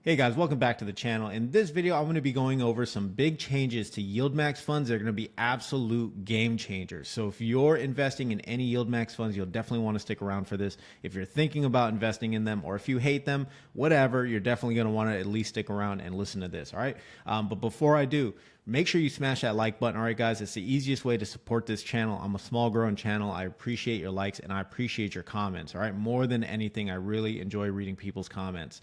Hey guys, welcome back to the channel. In this video, I'm going to be going over some big changes to YieldMax funds. They're going to be absolute game changers. So if you're investing in any YieldMax funds, you'll definitely want to stick around for this. If you're thinking about investing in them, or if you hate them, whatever, you're definitely going to want to at least stick around and listen to this. All right. But before I do, make sure you smash that like button. All right, guys, it's the easiest way to support this channel. I'm a small growing channel. I appreciate your likes and I appreciate your comments. All right. More than anything, I really enjoy reading people's comments.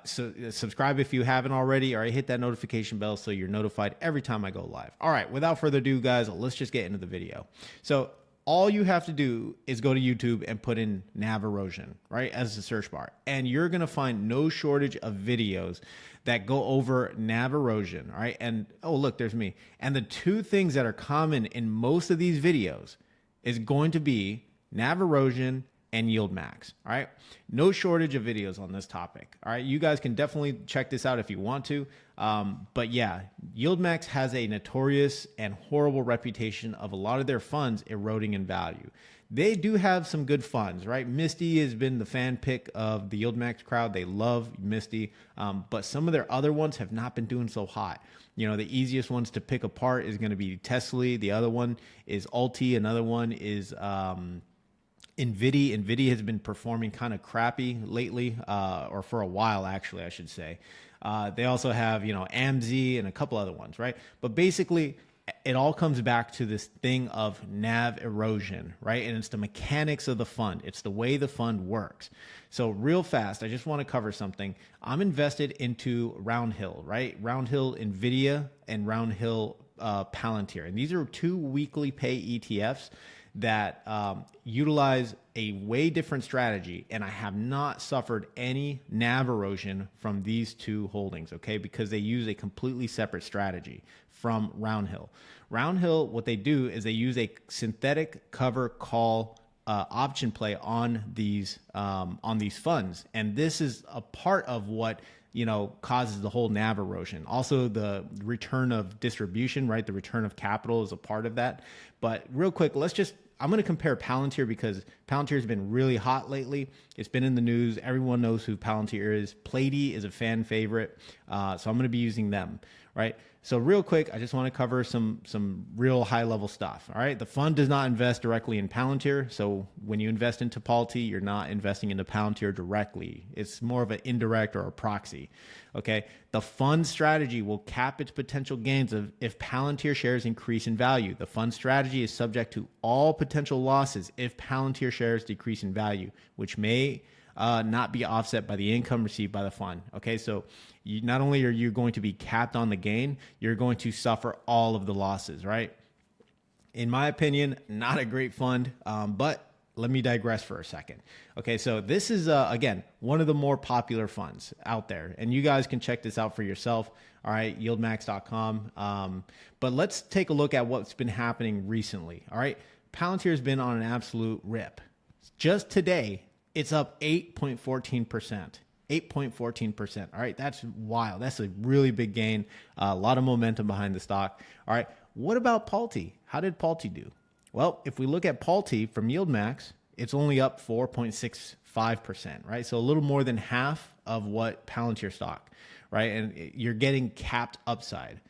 So subscribe if you haven't already. All right. Hit that notification bell so you're notified every time I go live. All right. Without further ado, guys, let's just get into the video. So all you have to do is go to YouTube and put in NAV erosion, right, as a search bar. And you're going to find no shortage of videos that go over NAV erosion, all right? And, oh, look, there's me. And the two things that are common in most of these videos is going to be NAV erosion and YieldMax, all right? No shortage of videos on this topic, all right? You guys can definitely check this out if you want to. But yeah, YieldMax has a notorious and horrible reputation of a lot of their funds eroding in value. They do have some good funds, right? Misty has been the fan pick of the YieldMax crowd. They love Misty, but some of their other ones have not been doing so hot. You know, the easiest ones to pick apart is going to be TSLY. The other one is PLTY. Another one is NVDY. NVDY has been performing kind of crappy lately, or for a while, actually, I should say. They also have, you know, AMZY and a couple other ones, right? But basically, it all comes back to this thing of NAV erosion, right? And it's the mechanics of the fund. It's the way the fund works. So real fast, I just want to cover something. I'm invested into Roundhill, right? Roundhill NVIDIA and Roundhill Palantir. And these are two weekly pay ETFs that utilize a way different strategy, and I have not suffered any NAV erosion from these two holdings, okay, because they use a completely separate strategy from Roundhill. Roundhill, what they do is they use a synthetic cover call option play on these funds, and this is a part of what causes the whole NAV erosion. Also, the return of distribution, right? The return of capital is a part of that. But real quick, I'm going to compare Palantir because Palantir has been really hot lately. It's been in the news. Everyone knows who Palantir is. PLTY is a fan favorite. So I'm going to be using them, right? So real quick, I just want to cover some real high level stuff. All right. The fund does not invest directly in Palantir. So when you invest into PLTY, you're not investing into Palantir directly. It's more of an indirect or a proxy. Okay. The fund strategy will cap its potential gains if Palantir shares increase in value. The fund strategy is subject to all potential losses if Palantir shares decrease in value, which may not be offset by the income received by the fund. Okay, so not only are you going to be capped on the gain, you're going to suffer all of the losses, right? In my opinion, not a great fund, but let me digress for a second. Okay, so this is, again, one of the more popular funds out there, and you guys can check this out for yourself, all right, yieldmax.com. But let's take a look at what's been happening recently, all right? Palantir has been on an absolute rip. Just today, it's up 8.14%. 8.14%. All right, that's wild. That's a really big gain. A lot of momentum behind the stock. All right, what about PLTY? How did PLTY do? Well, if we look at PLTY from YieldMax, it's only up 4.65%, right? So a little more than half of what Palantir stock, right? And you're getting capped upside.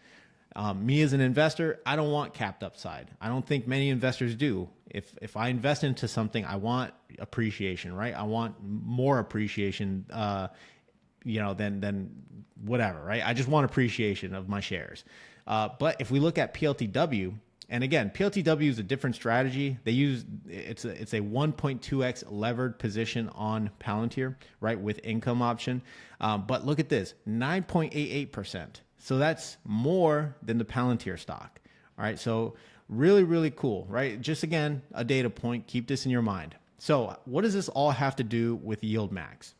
Me as an investor, I don't want capped upside. I don't think many investors do. If I invest into something, I want appreciation, right? I want more appreciation, than whatever, right? I just want appreciation of my shares. But if we look at PLTW, and again, PLTW is a different strategy. It's a 1.2x levered position on Palantir, right, with income option. But look at this, 9.88%. So that's more than the Palantir stock. All right. So really, really cool, right? Just again, a data point. Keep this in your mind. So what does this all have to do with YieldMax?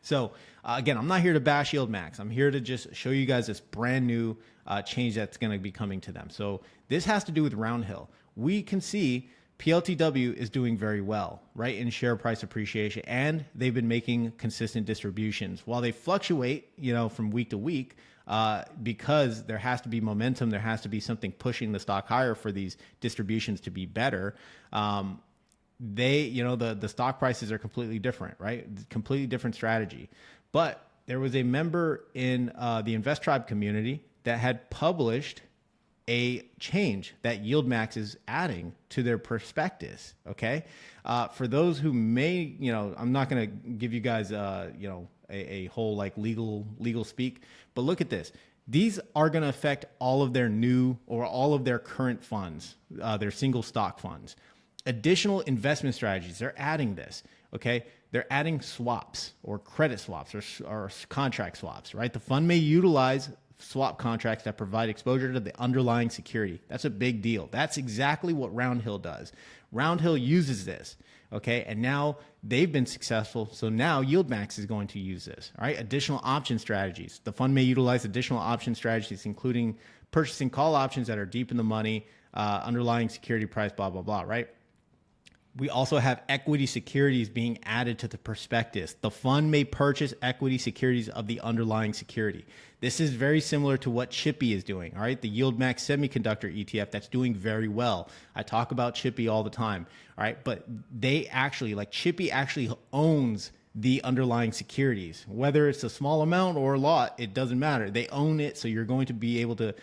So again, I'm not here to bash YieldMax. I'm here to just show you guys this brand new change that's going to be coming to them. So this has to do with Roundhill. We can see PLTW is doing very well, right, in share price appreciation, and they've been making consistent distributions. While they fluctuate, from week to week, because there has to be momentum, there has to be something pushing the stock higher for these distributions to be better. The stock prices are completely different, right? Completely different strategy. But there was a member in the Invest Tribe community that had published a change that YieldMax is adding to their prospectus. Okay. For those who may, I'm not going to give you guys, a whole like legal speak, but look at this. These are going to affect all of their new or all of their current funds, their single stock funds. Additional investment strategies, they're adding this, okay? They're adding swaps or credit swaps or contract swaps, right? The fund may utilize swap contracts that provide exposure to the underlying security. That's a big deal. That's exactly what Roundhill does. Roundhill uses this, okay? And now they've been successful, so now YieldMax is going to use this, all right? Additional option strategies. The fund may utilize additional option strategies, including purchasing call options that are deep in the money, underlying security price, blah, blah, blah, right? We also have equity securities being added to the prospectus. The fund may purchase equity securities of the underlying security. This is very similar to what Chippy is doing, all right? The YieldMax Semiconductor ETF that's doing very well. I talk about Chippy all the time, all right? But they actually, like Chippy actually owns the underlying securities. Whether it's a small amount or a lot, it doesn't matter. They own it, so you're going to be able to,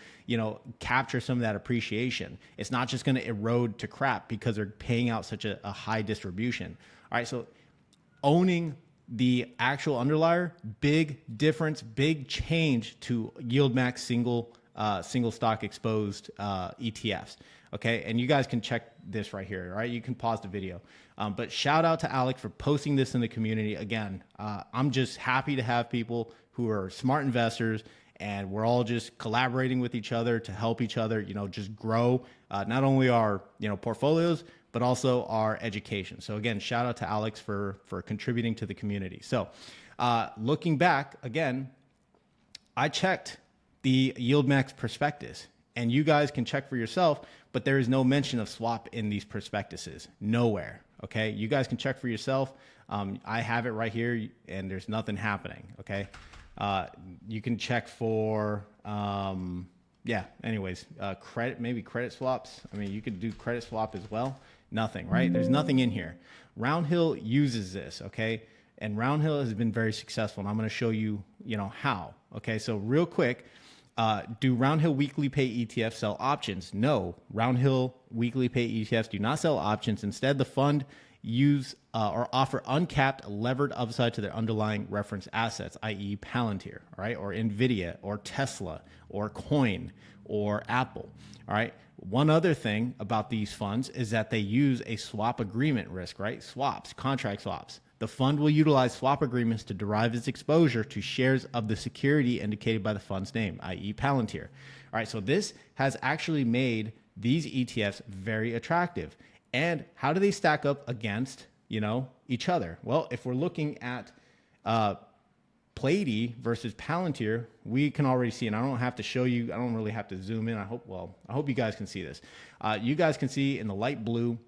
capture some of that appreciation. It's not just going to erode to crap because they're paying out such a high distribution. All right, so owning the actual underlier, big difference, big change to YieldMax single stock exposed ETFs. Okay, and you guys can check this right here, right? You can pause the video. But shout out to Alex for posting this in the community. Again, I'm just happy to have people who are smart investors, and we're all just collaborating with each other to help each other, just grow not only our, portfolios, but also our education. So again, shout out to Alex for contributing to the community. So looking back again, I checked the YieldMax prospectus, and you guys can check for yourself, but there is no mention of swap in these prospectuses, nowhere. Okay, you guys can check for yourself. I have it right here, and there's nothing happening. Okay, you can check for anyways, credit swaps. I mean, you could do credit swap as well. Nothing, right? There's nothing in here. Roundhill uses this, okay, and Roundhill has been very successful, and I'm going to show you, how. Okay, so real quick. Do Roundhill weekly pay ETFs sell options? No, Roundhill weekly pay ETFs do not sell options. Instead, the fund use or offer uncapped levered upside to their underlying reference assets, i.e. Palantir, all right, or NVIDIA, or Tesla, or Coin, or Apple, all right? One other thing about these funds is that they use a swap agreement risk, right? Swaps, contract swaps. The fund will utilize swap agreements to derive its exposure to shares of the security indicated by the fund's name, i.e. Palantir. All right, so this has actually made these ETFs very attractive. And how do they stack up against, each other? Well, if we're looking at PLTY versus Palantir, we can already see, and I don't have to show you, I don't really have to zoom in. I hope you guys can see this. You guys can see in the light blue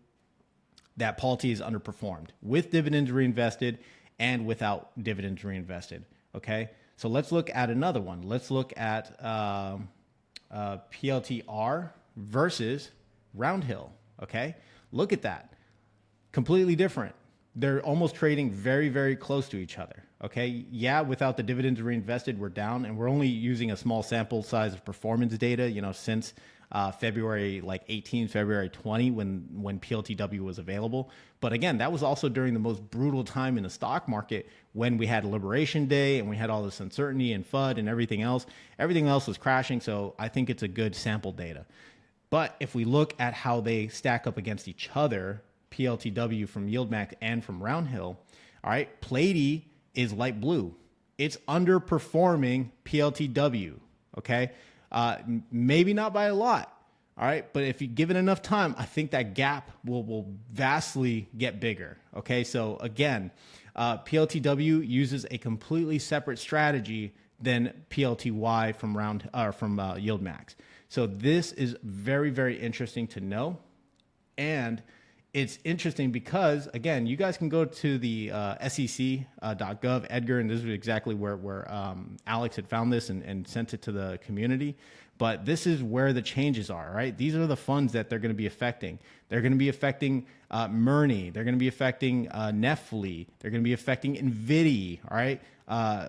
that PLTY is underperformed with dividends reinvested and without dividends reinvested. Okay, so let's look at another one. Let's look at PLTR versus Roundhill. Okay, look at that. Completely different. They're almost trading very, very close to each other. Okay, yeah, without the dividends reinvested, we're down, and we're only using a small sample size of performance data, since February 18, February 20, when PLTW was available. But again, that was also during the most brutal time in the stock market when we had Liberation Day and we had all this uncertainty and FUD and everything else. Everything else was crashing, so I think it's a good sample data. But if we look at how they stack up against each other, PLTW from YieldMax and from Roundhill, all right, PLTY is light blue. It's underperforming PLTW, okay? Maybe not by a lot, all right? But if you give it enough time, I think that gap will vastly get bigger, okay? So again, PLTW uses a completely separate strategy than PLTY from YieldMax. So this is very, very interesting to know. And it's interesting because, again, you guys can go to the SEC.gov, Edgar, and this is exactly where Alex had found this and sent it to the community. But this is where the changes are, right? These are the funds that they're going to be affecting. They're going to be affecting Murney. They're going to be affecting NFLY. They're going to be affecting NVDY, all right?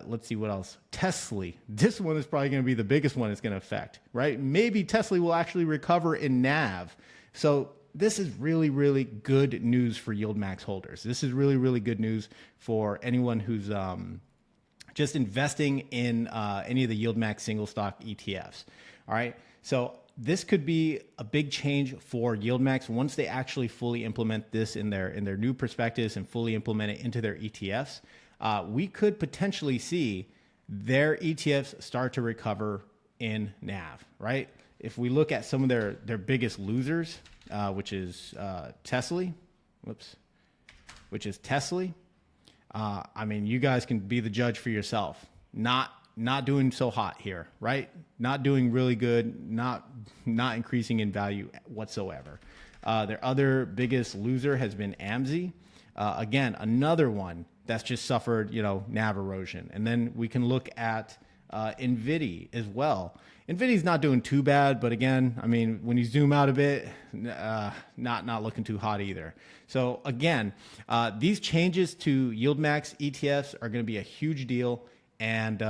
Let's see what else. TSLY. This one is probably going to be the biggest one it's going to affect, right? Maybe TSLY will actually recover in NAV. So this is really, really good news for YieldMax holders. This is really, really good news for anyone who's just investing in any of the YieldMax single stock ETFs. All right. So this could be a big change for YieldMax once they actually fully implement this in their new prospectus and fully implement it into their ETFs. We could potentially see their ETFs start to recover in NAV, right? If we look at some of their biggest losers, which is TSLY, which is TSLY. I mean, you guys can be the judge for yourself. Not doing so hot here, right? Not doing really good, not increasing in value whatsoever. Their other biggest loser has been AMZY. Again, another one that's just suffered, NAV erosion. And then we can look at NVDY as well. NVIDIA's not doing too bad, but again, I mean, when you zoom out a bit, not looking too hot either. So again, these changes to YieldMax ETFs are going to be a huge deal. And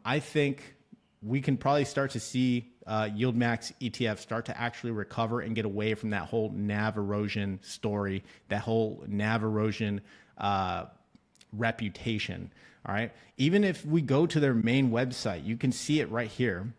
I think we can probably start to see YieldMax ETFs start to actually recover and get away from that whole NAV erosion story, that whole NAV erosion reputation. All right. Even if we go to their main website, you can see it right here.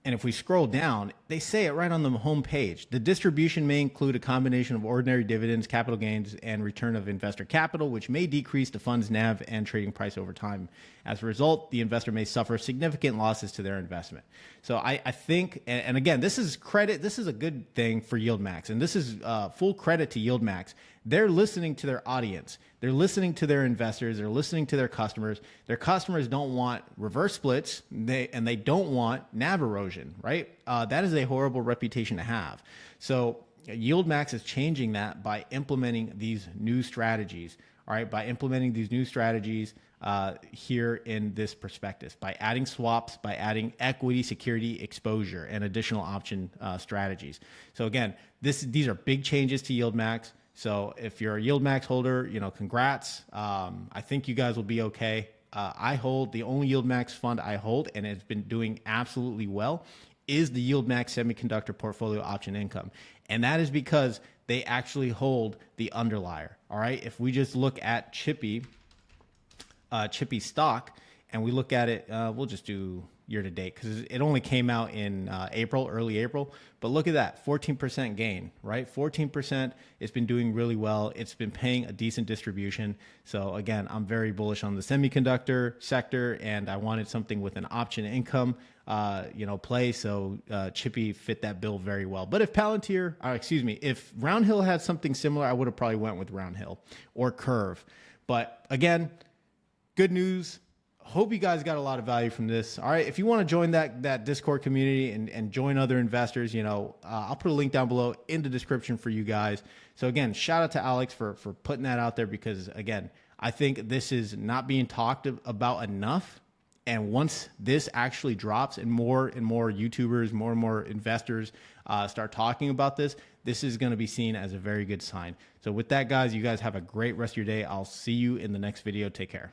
And if we scroll down, they say it right on the home page. The distribution may include a combination of ordinary dividends, capital gains, and return of investor capital, which may decrease the fund's NAV and trading price over time. As a result, the investor may suffer significant losses to their investment. So I think, and again, this is credit. This is a good thing for YieldMax, and this is full credit to YieldMax. They're listening to their audience. They're listening to their investors. They're listening to their customers. Their customers don't want reverse splits, and they don't want NAV erosion, right? That is a horrible reputation to have. So YieldMax is changing that by implementing these new strategies, all right? By implementing these new strategies here in this prospectus, by adding swaps, by adding equity security exposure and additional option strategies. So again, these are big changes to YieldMax. So if you're a YieldMax holder, congrats. I think you guys will be okay. I hold the only YieldMax fund I hold, and it's been doing absolutely well, is the YieldMax Semiconductor Portfolio Option Income. And that is because they actually hold the underlier. All right. If we just look at Chippy stock and we look at it, we'll just do year to date because it only came out in early April. But look at that, 14% gain, right? 14%. It's been doing really well. It's been paying a decent distribution. So again, I'm very bullish on the semiconductor sector, and I wanted something with an option income, play. So Chippy fit that bill very well. But if if Roundhill had something similar, I would have probably went with Roundhill or Curve. But again, good news. Hope you guys got a lot of value from this. All right. If you want to join that Discord community and join other investors, I'll put a link down below in the description for you guys. So again, shout out to Alex for putting that out there because again, I think this is not being talked about enough. And once this actually drops and more YouTubers, more and more investors start talking about this is going to be seen as a very good sign. So with that, guys, you guys have a great rest of your day. I'll see you in the next video. Take care.